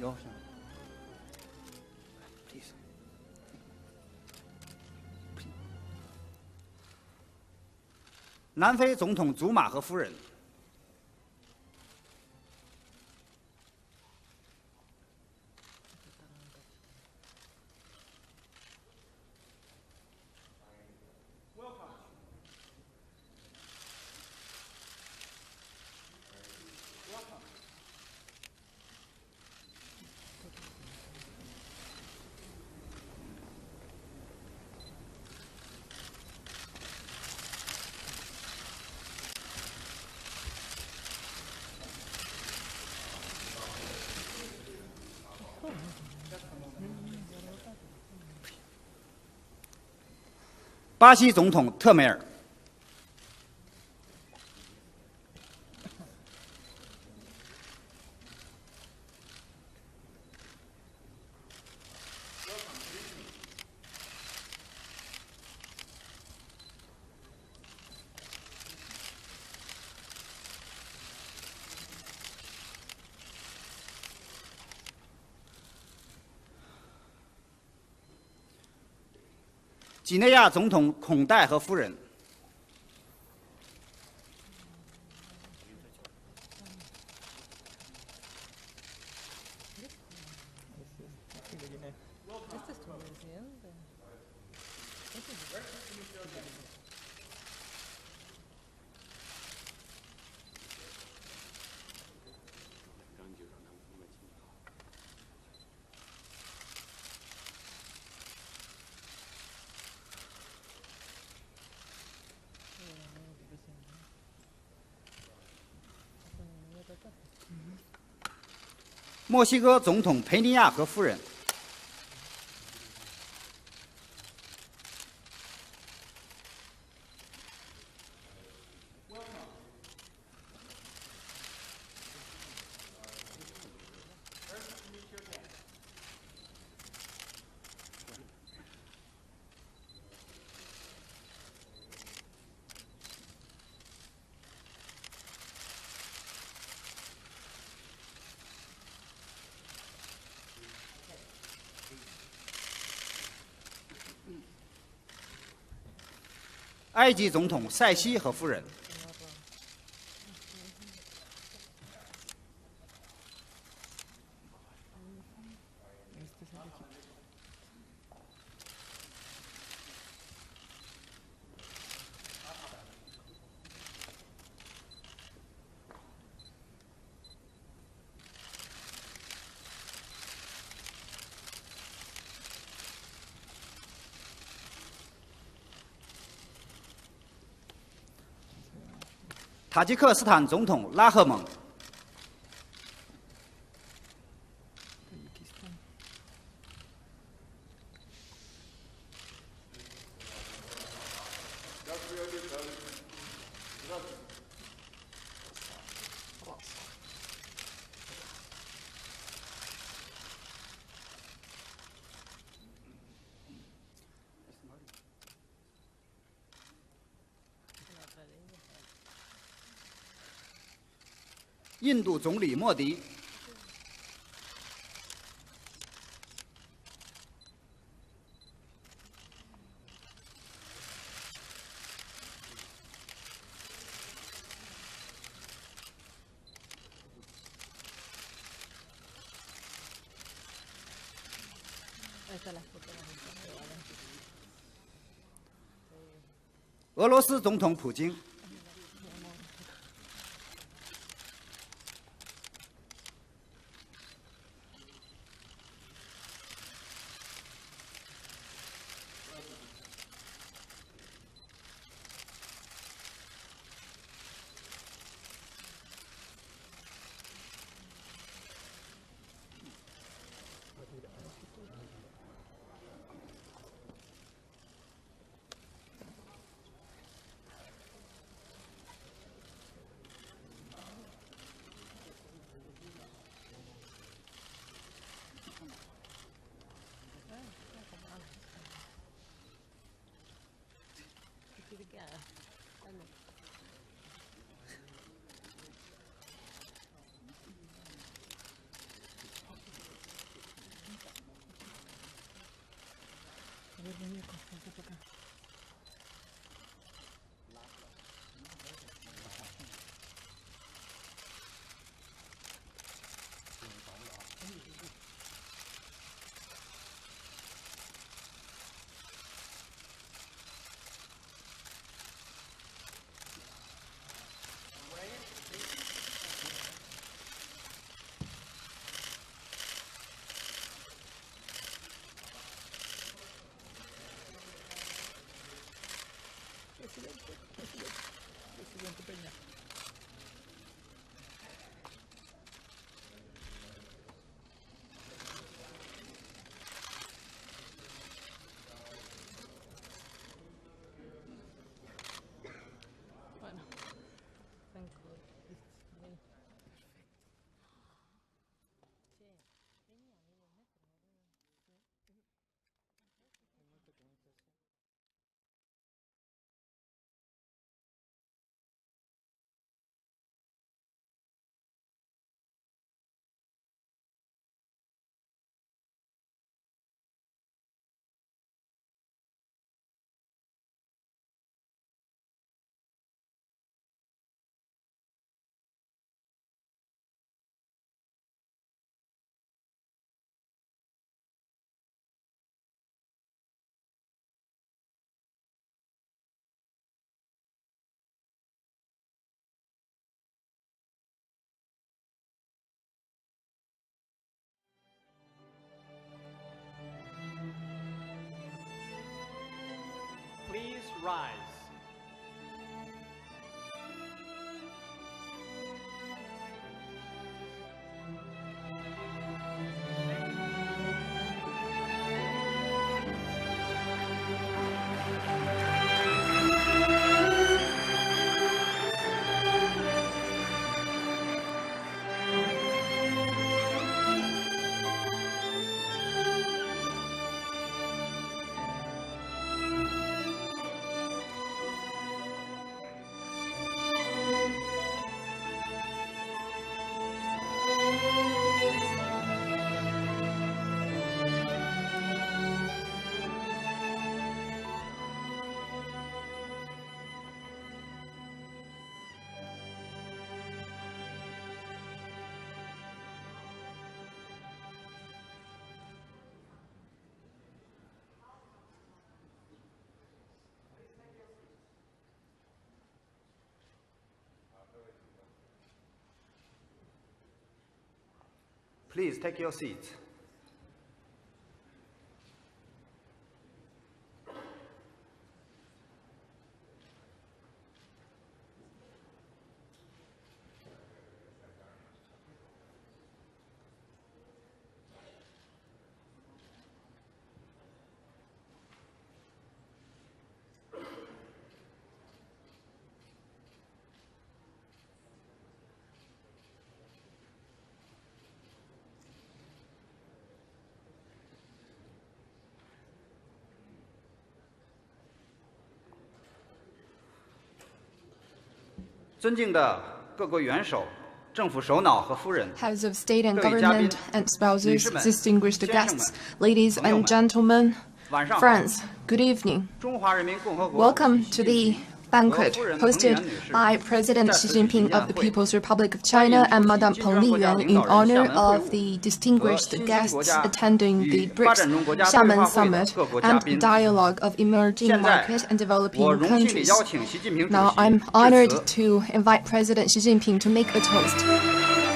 go. Please. 南非总统祖马和夫人。 巴西总统特梅尔。 几内亚总统孔戴和夫人。 墨西哥总统佩尼亚和夫人。 埃及总统塞西和夫人。 塔吉克斯坦总统拉赫蒙。 印度总理莫迪。俄罗斯总统普京。Please rise. Please take your seats.尊敬的各国元首、政府首脑和夫人、 Heads of state and government and spouses, distinguished guests, ladies and gentlemen, friends, good evening. 中华人民共和国 Welcome to the banquet hosted by President Xi Jinping of the People's Republic of China and Madame Peng Liyuan in honor of the distinguished guests attending the BRICS Xiamen Summit and Dialogue of Emerging Market and Developing Countries. Now I'm honored to invite President Xi Jinping to make a toast.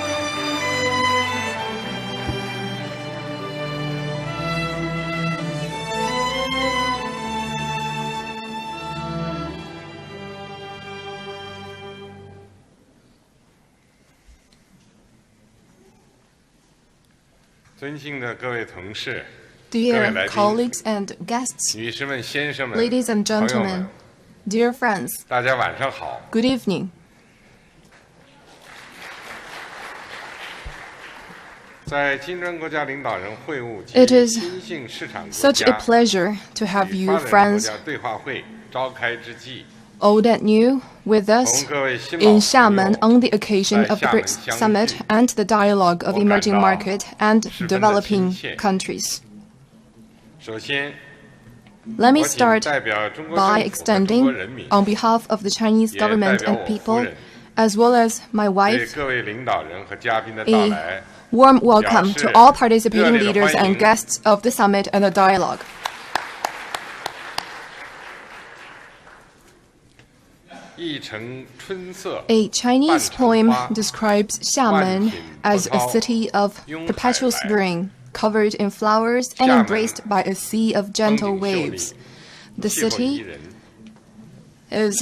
Dear colleagues and guests, ladies and gentlemen, dear friends, good evening. It is such a pleasure to have you, friends, old and new, with us in Xiamen on the occasion of the BRICS Summit and the Dialogue of Emerging Market and Developing Countries. Let me start by extending, on behalf of the Chinese government and people, as well as my wife, a warm welcome to all participating leaders and guests of the summit and the dialogue. A Chinese poem describes Xiamen as a city of perpetual spring, covered in flowers and embraced by a sea of gentle waves. The city is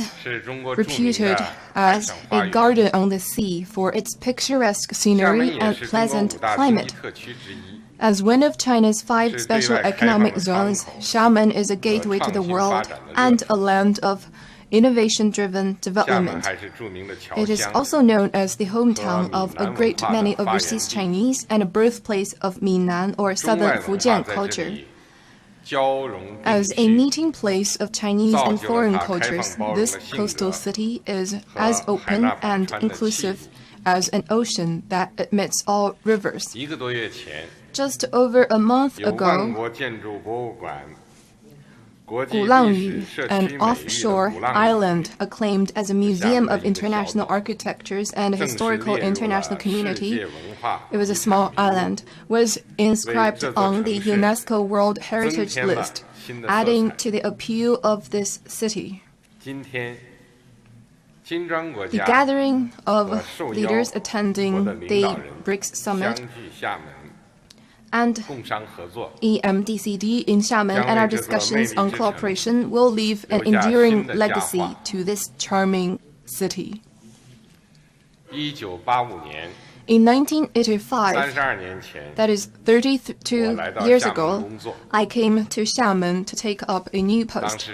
reputed as a garden on the sea for its picturesque scenery and pleasant climate. As one of China's 5 special economic zones, Xiamen is a gateway to the world and a land of innovation-driven development. It is also known as the hometown of a great many overseas Chinese and a birthplace of Minnan or southern Fujian culture. As a meeting place of Chinese and foreign cultures, this coastal city is as open and inclusive as an ocean that admits all rivers. Just over a month ago, Gulangyu, an offshore island acclaimed as a museum of international architectures and a historical international community, it was a small island, was inscribed on the UNESCO World Heritage List, adding to the appeal of this city. The gathering of leaders attending the BRICS summit and EMDCD in Xiamen and our discussions on cooperation will leave an enduring legacy to this charming city. In 1985, that is 32 years ago, I came to Xiamen to take up a new post.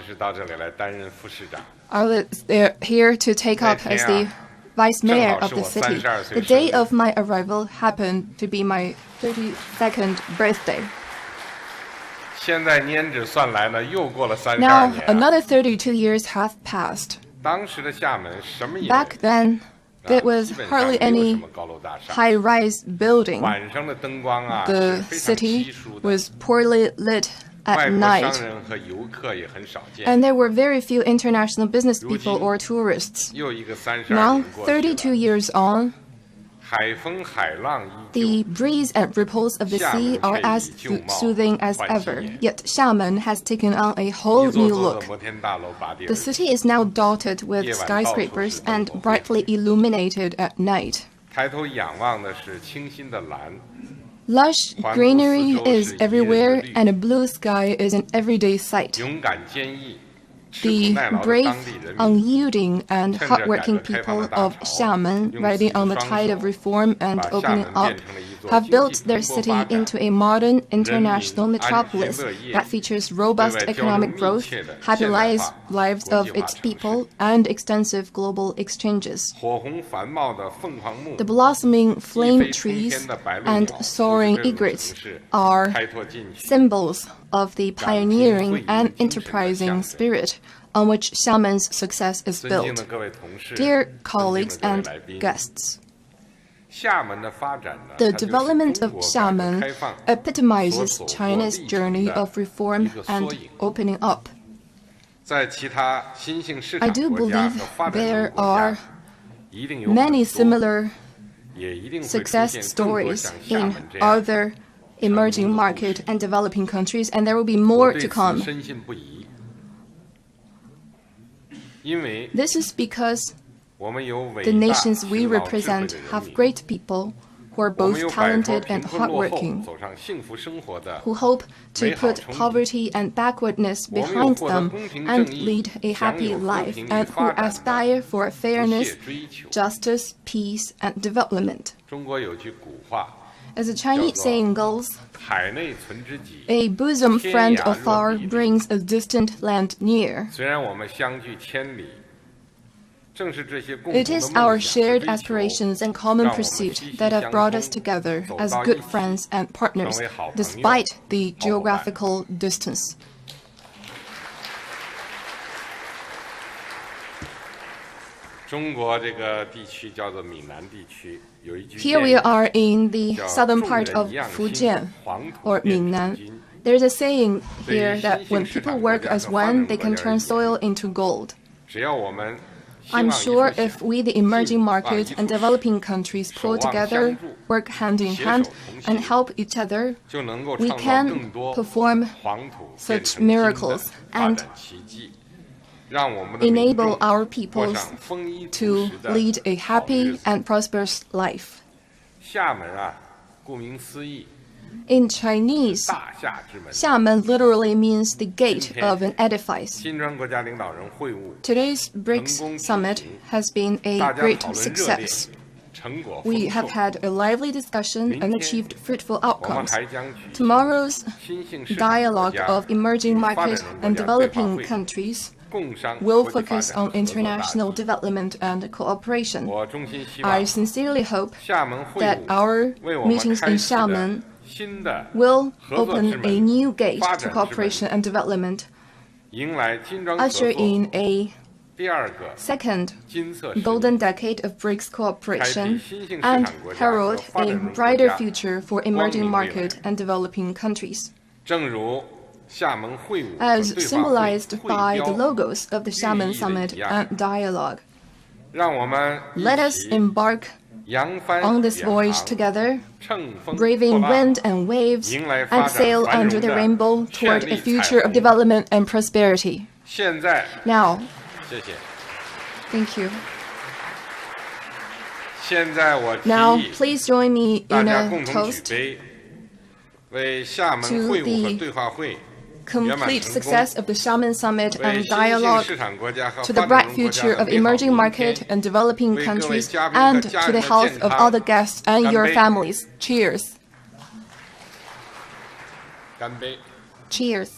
I was here to take up as the vice mayor of the city. The day of my arrival happened to be my 32nd birthday. Now, another 32 years have passed. Back then, there was hardly any high-rise building. The city was poorly lit at night, and there were very few international business people or tourists. Now, 32 years on, the breeze and ripples of the sea are as soothing as ever, yet Xiamen has taken on a whole new look. The city is now dotted with skyscrapers and brightly illuminated at night. Lush greenery is everywhere, and a blue sky is an everyday sight. The brave, unyielding, and hardworking people of Xiamen, riding on the tide of reform and opening up, have built their city into a modern international metropolis that features robust economic growth, happy lives of its people, and extensive global exchanges. The blossoming flame trees and soaring egrets are symbols of the pioneering and enterprising spirit on which Xiamen's success is built. Dear colleagues and guests, the development of Xiamen epitomizes China's journey of reform and opening up. I do believe there are many similar success stories in other emerging market and developing countries, and there will be more to come. This is because the nations we represent have great people who are both talented and hardworking, who hope to put poverty and backwardness behind them and lead a happy life, and who aspire for fairness, justice, peace, and development. As the Chinese saying goes, a bosom friend afar brings a distant land near. It is our shared aspirations and common pursuit that have brought us together as good friends and partners, despite the geographical distance. Here we are in the southern part of Fujian, or Minnan. There's a saying here that when people work as one, they can turn soil into gold. I'm sure if we, the emerging market and developing countries, pull together, work hand in hand, and help each other, we can perform such miracles and enable our peoples to lead a happy and prosperous life. In Chinese, Xiamen literally means the gate of an edifice. Today's BRICS summit has been a great success. We have had a lively discussion and achieved fruitful outcomes. Tomorrow's dialogue of emerging market and developing countries will focus on international development and cooperation. I sincerely hope that our meetings in Xiamen will open a new gate to cooperation and development, usher in a second golden decade of BRICS cooperation, and herald a brighter future for emerging market and developing countries. As symbolized by the logos of the Xiamen Summit and Dialogue, let us embark on this voyage together, braving wind and waves, and sail under the rainbow toward a future of development and prosperity. Now, thank you. Now, please join me in a toast to the complete success of the Xiamen Summit and Dialogue, to the bright future of emerging market and developing countries, and to the health of all the guests and your families. Cheers. Cheers.